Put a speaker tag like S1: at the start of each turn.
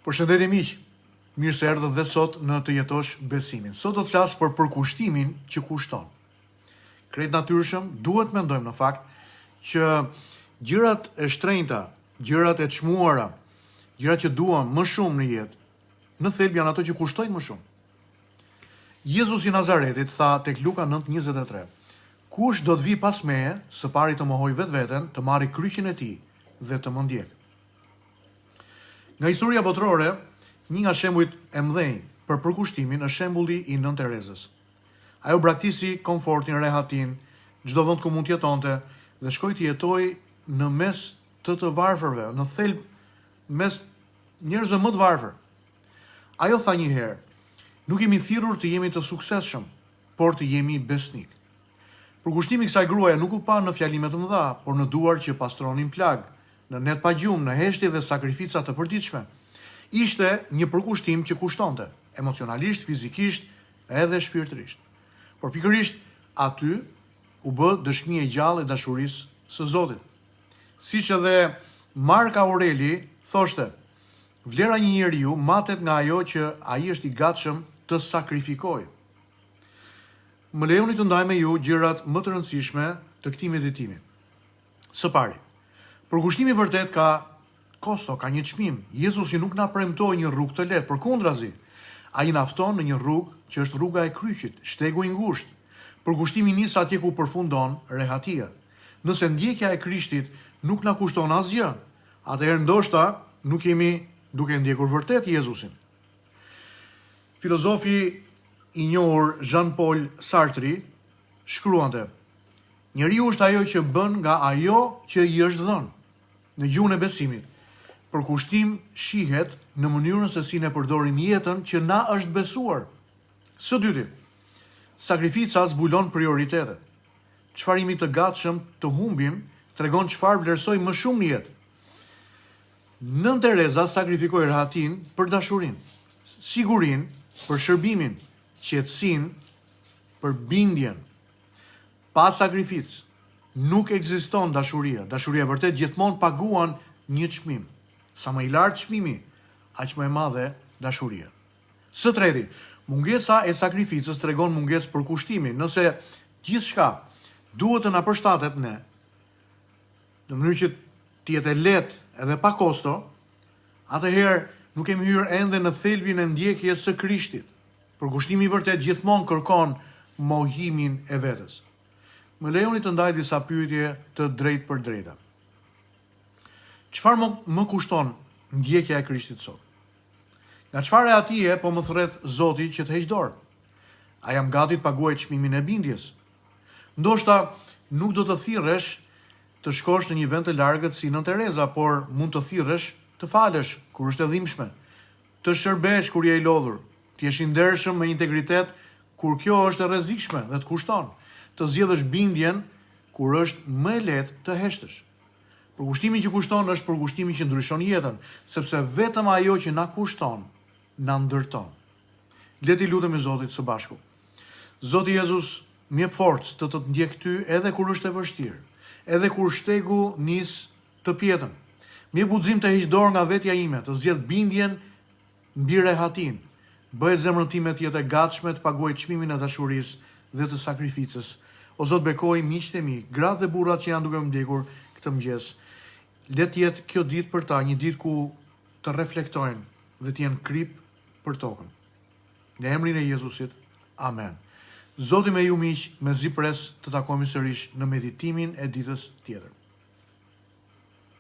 S1: Përshëndetje miq, mirë se erdhët dhe sot në Të jetosh besimin. Sot do të flas për përkushtimin që kushton. Krejt natyrshëm duhet mendojmë në fakt që gjërat e shtrenjta, gjërat e çmuara, gjërat që duam më shumë në jetë, në thelb janë ato që kushtojnë më shumë. Jezusi i Nazaretit tha tek Luka 9:23, kush do të vi pas meje, së pari të mohoj vetveten, të marrë kryqin e tij dhe të më ndjek. Nga historia botërore, një nga shembujt e mëdhenj për përkushtimin është shembulli i Nën Terezës. Ajo braktisi komfortin, rehatin, çdo vend ku mund të jetonte dhe shkoi të jetojë në mes të varfërve, në thelb mes njerëzve më të varfër. Ajo tha një herë, nuk jemi thirrur të jemi të suksesshëm, por të jemi besnik. Përkushtimi i kësaj gruaje nuk u pa në fjalime të mëdha, por në duar që pastronin plag, në net pa gjumë, në heshtje dhe sakrifica të përditshme. Ishte një përkushtim që kushtonte, emocionalisht, fizikisht, edhe shpirtërisht. Por pikërisht aty u bë dëshmi e gjallë e dashurisë së Zotit. Siç edhe Mark Aureli thoshte, vlera një njeriu matet nga ajo që ai është i gatshëm të sakrifikojë. Më lejoni të ndaj me ju gjërat më të rëndësishme të këtij meditimi. Së pari, përkushtimi vërtet ka kosto, ka një çmim. Jezusi nuk na premtoi një rrugë të lehtë, përkundrazi, ai na fton në një rrugë që është rruga e kryqit, shtegu i ngushtë. Përkushtimi nis atje ku përfundon rehatia. Nëse ndjekja e Krishtit nuk na kushton asgjë, atëherë ndoshta nuk jemi duke ndjekur vërtet Jezusin. Filozofi i njohur Jean-Paul Sartre shkruante, njeriu është ajo që bën nga ajo që i është dhënë. Në gjuhën e besimit, përkushtim shihet në mënyrën se si ne përdorim jetën që na është besuar. Së dyti, sakrifica zbulon prioritetet. Çfarë jemi të gatshëm të humbim tregon çfarë vlerësojmë më shumë në jetë. Nën Tereza sakrifikoi rahatin për dashurinë, sigurinë për shërbimin, qetësinë për bindjen. Pa sakrificë nuk ekziston dashuria. Dashuria e vërtet gjithmonë paguan një çmim. Sa më i lartë çmimi, aq më e madhe dashuria. Së treti, mungesa e sakrificës tregon mungesë përkushtimi. Nëse gjithçka duhet të na përshtatet ne, në mënyrë që të jetë lehtë edhe pa kosto, atëherë nuk kemi hyrë ende në thelbin e ndjekjes së Krishtit. Përkushtimi i vërtet gjithmonë kërkon mohimin e vetes. Më lejoni të ndaj disa pyetje të drejtë për drejta. Çfarë më kushton ndjekja e Krishtit sot? Nga çfarë e atije po më thret Zoti që të heq dorë? A jam gati të paguaj çmimin e bindjes? Ndoshta nuk do të thirrësh të shkosh në një vend të largët si Nën Tereza, por mund të thirrësh të falesh kur është e dhimbshme, të shërbesh kur je i lodhur, të jesh i ndershëm me integritet kur kjo është e rrezikshme dhe të kushton, të zgjedhësh bindjen kur është më e lehtë të heshtësh. Përkushtimi që kushton është përkushtimi që ndryshon jetën, sepse vetëm ajo që na kushton na ndërton. Le të lutemi Zotit së bashku. Zoti Jezus, më jep forcë të ndjek ty edhe kur është e vështirë, edhe kur shtegu nis të pjetën. Më jep guxim të heq dorë nga vetja ime, të zgjedh bindjen mbi rehatin. Bëj zemrën time të jetë e gatshme të paguaj çmimin e dashurisë dhe të sakrificës. O Zot, bekoj miqtë e mi, gratë dhe burrat që janë duke më ndjekur këtë mëngjes. Le të jetë kjo ditë për ta, një ditë ku të reflektojnë dhe të jenë krip për tokën. Në emrin e Jezusit, amen. Zoti me ju miq, me zi pres të takohemi sërish në meditimin e ditës tjetër.